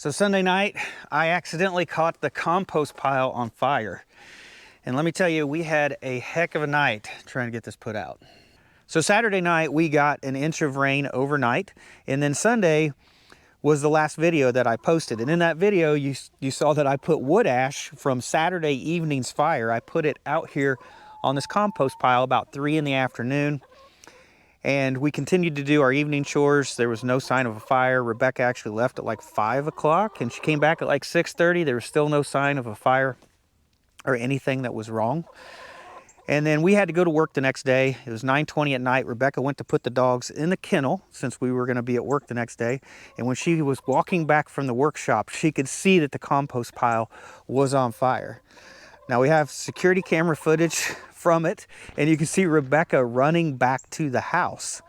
So Sunday night, I accidentally caught the compost pile on fire. And let me tell you, we had a heck of a night trying to get this put out. So Saturday night, we got an inch of rain overnight. And then Sunday was the last video that I posted. And in that video, you saw that I put wood ash from Saturday evening's fire. I put it out here on this compost pile about 3 in the afternoon. And we continued to do our evening chores. There was no sign of a fire. Rebecca actually left at like 5 o'clock and she came back at like 6:30. There was still no sign of a fire or anything that was wrong. And then we had to go to work the next day. It was 9:20 at night. Rebecca went to put the dogs in the kennel since we were going to be at work the next day. And when she was walking back from the workshop, she could see that the compost pile was on fire. Now we have security camera footage from it, and you can see Rebecca running back to the house.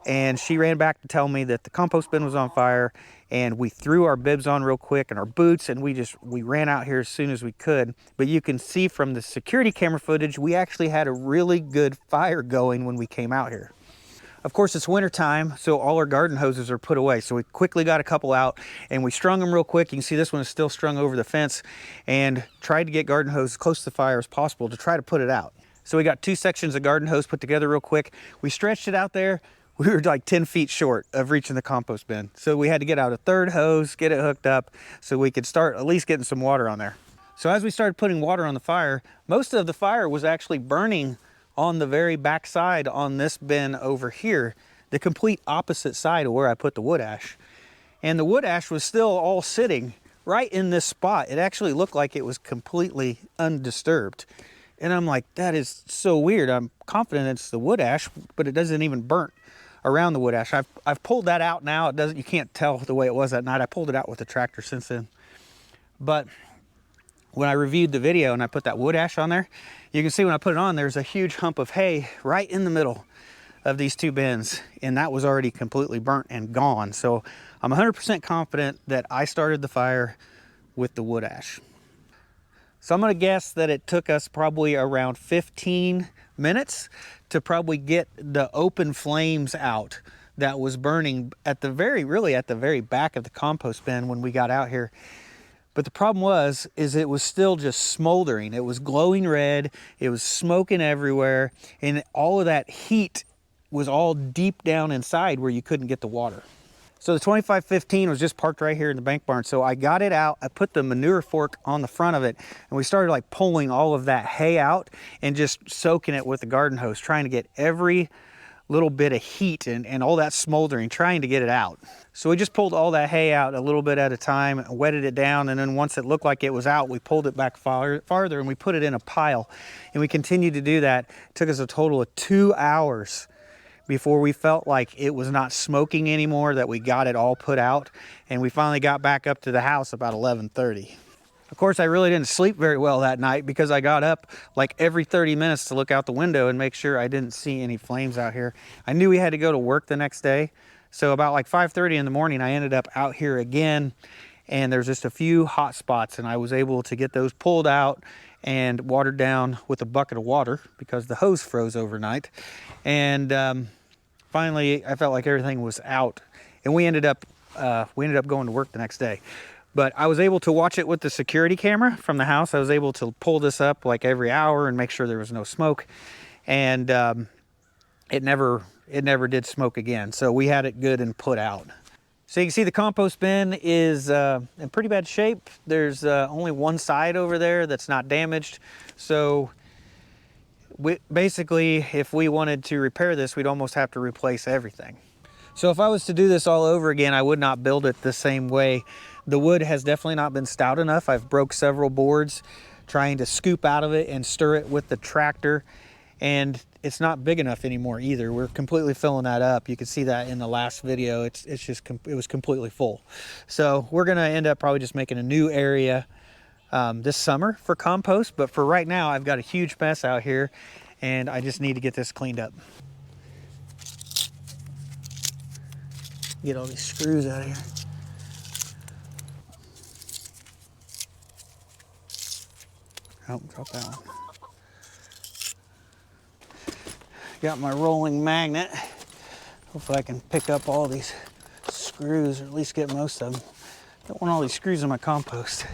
And she ran back to tell me that the compost bin was on fire, and we threw our bibs on real quick and our boots, and we ran out here as soon as we could. But you can see from the security camera footage, we actually had a really good fire going when we came out here. Of course, it's winter time, so all our garden hoses are put away. So we quickly got a couple out and we strung them real quick. You can see this one is still strung over the fence, and tried to get garden hose as close to the fire as possible to try to put it out. So we got 2 sections of garden hose put together real quick. We stretched it out there. We were like 10 feet short of reaching the compost bin. So we had to get out a 3rd hose, get it hooked up so we could start at least getting some water on there. So as we started putting water on the fire, most of the fire was actually burning on the very back side on this bin over here, the complete opposite side of where I put the wood ash. And the wood ash was still all sitting right in this spot. It actually looked like it was completely undisturbed. And I'm like, that is so weird. I'm confident it's the wood ash, but it doesn't even burn around the wood ash. I've pulled that out now. You can't tell the way it was that night. I pulled it out with the tractor since then. But when I reviewed the video and I put that wood ash on there, you can see when I put it on, there's a huge hump of hay right in the middle of these 2 bins, and that was already completely burnt and gone. So I'm 100% confident that I started the fire with the wood ash. So I'm gonna guess that it took us probably around 15 minutes to probably get the open flames out that was burning at the very back of the compost bin when we got out here. But the problem is it was still just smoldering. It was glowing red, it was smoking everywhere, and all of that heat was all deep down inside where you couldn't get the water. So the 2515 was just parked right here in the bank barn. So I got it out, I put the manure fork on the front of it, and we started like pulling all of that hay out and just soaking it with the garden hose, trying to get every little bit of heat and all that smoldering, trying to get it out. So we just pulled all that hay out a little bit at a time, wetted it down, and then once it looked like it was out, we pulled it back farther and we put it in a pile. And we continued to do that. It took us a total of 2 hours before we felt like it was not smoking anymore, that we got it all put out. And we finally got back up to the house about 11:30. Of course, I really didn't sleep very well that night because I got up like every 30 minutes to look out the window and make sure I didn't see any flames out here. I knew we had to go to work the next day. So about like 5:30 in the morning, I ended up out here again, and there's just a few hot spots, and I was able to get those pulled out and watered down with a bucket of water because the hose froze overnight. And finally, I felt like everything was out, and we ended up going to work the next day. But I was able to watch it with the security camera from the house. I was able to pull this up like every hour and make sure there was no smoke. And it never did smoke again. So we had it good and put out. So you can see the compost bin is in pretty bad shape. There's only one side over there that's not damaged. So basically, if we wanted to repair this, we'd almost have to replace everything. So if I was to do this all over again, I would not build it the same way. The wood has definitely not been stout enough. I've broke several boards trying to scoop out of it and stir it with the tractor, and it's not big enough anymore either. We're completely filling that up. You can see that in the last video. It was completely full. So we're gonna end up probably just making a new area this summer for compost, but for right now, I've got a huge mess out here, and I just need to get this cleaned up. Get all these screws out of here. Oh, drop that one. Got my rolling magnet. Hopefully I can pick up all these screws, or at least get most of them. Don't want all these screws in my compost.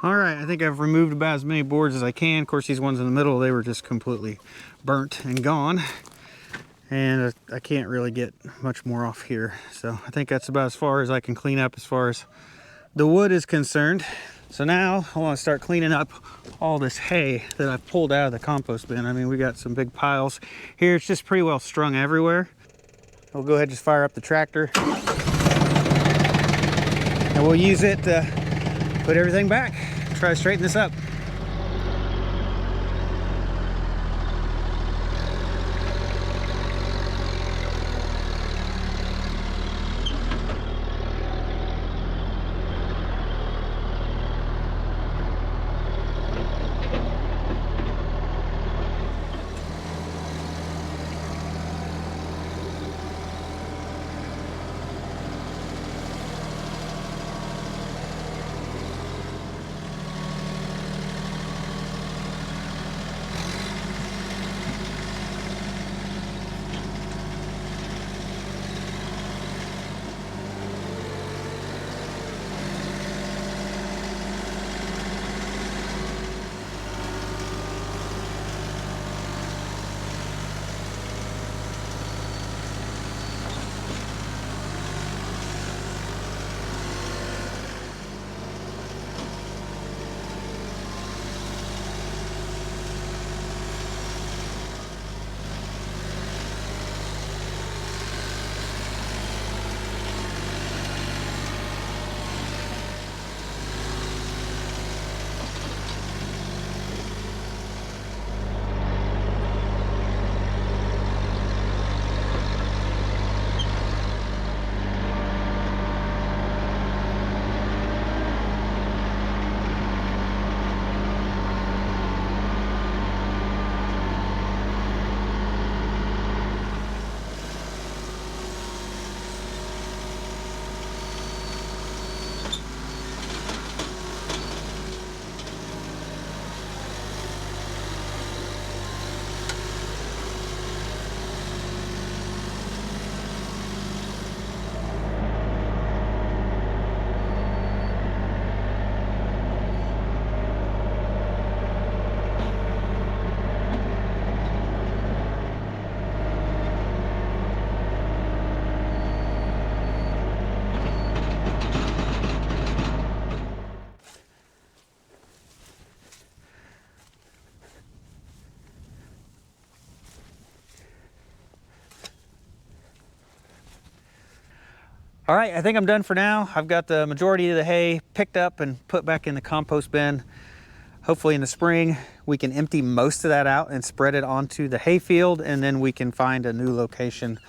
All right, I think I've removed about as many boards as I can. Of course, these ones in the middle, they were just completely burnt and gone. And I can't really get much more off here. So I think that's about as far as I can clean up as far as the wood is concerned. So now I want to start cleaning up all this hay that I've pulled out of the compost bin. I mean, we got some big piles here. It's just pretty well strung everywhere. We'll go ahead and just fire up the tractor. And we'll use it to put everything back. Try to straighten this up. All right, I think I'm done for now. I've got the majority of the hay picked up and put back in the compost bin. Hopefully in the spring, we can empty most of that out and spread it onto the hay field, and then we can find a new location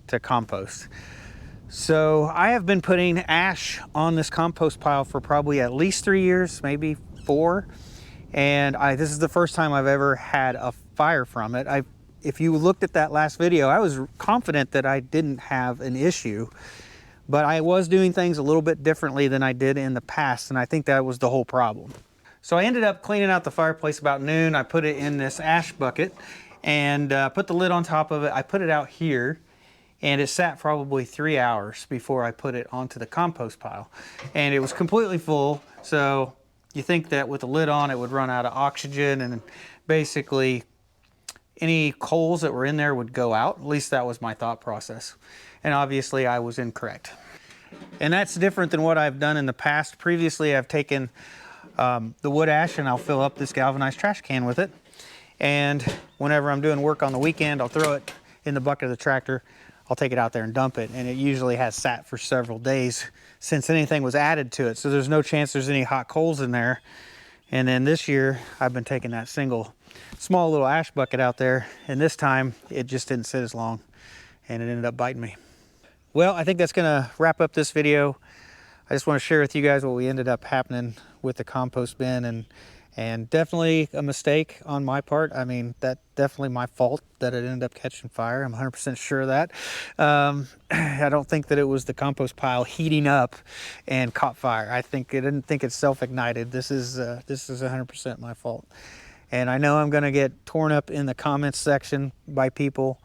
to compost. So I have been putting ash on this compost pile for probably at least 3 years, maybe 4. And this is the first time I've ever had a fire from it. If you looked at that last video, I was confident that I didn't have an issue. But I was doing things a little bit differently than I did in the past, and I think that was the whole problem. So I ended up cleaning out the fireplace about noon. I put it in this ash bucket and put the lid on top of it. I put it out here, and it sat probably 3 hours before I put it onto the compost pile. And it was completely full, so you think that with the lid on it would run out of oxygen, and basically any coals that were in there would go out. At least that was my thought process. And obviously I was incorrect. And that's different than what I've done in the past. Previously I've taken the wood ash and I'll fill up this galvanized trash can with it. And whenever I'm doing work on the weekend, I'll throw it in the bucket of the tractor. I'll take it out there and dump it. And it usually has sat for several days since anything was added to it. So there's no chance there's any hot coals in there. And then this year I've been taking that single small little ash bucket out there, and this time it just didn't sit as long and it ended up biting me. Well, I think that's gonna wrap up this video. I just want to share with you guys what we ended up happening with the compost bin, and definitely a mistake on my part. I mean, that definitely my fault that it ended up catching fire. I'm 100% sure of that. I don't think that it was the compost pile heating up and caught fire. I didn't think it self-ignited. This is 100% my fault. And I know I'm gonna get torn up in the comments section by people.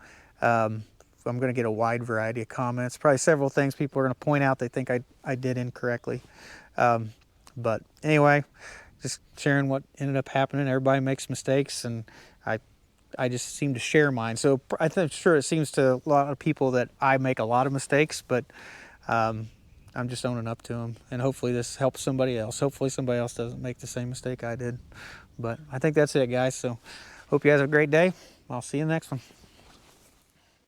I'm gonna get a wide variety of comments, probably several things people are gonna point out they think I did incorrectly. But anyway, just sharing what ended up happening. Everybody makes mistakes, and I just seem to share mine. So I'm sure it seems to a lot of people that I make a lot of mistakes, but I'm just owning up to them. And hopefully this helps somebody else. Hopefully somebody else doesn't make the same mistake I did. But I think that's it, guys. So hope you guys have a great day. I'll see you in the next one.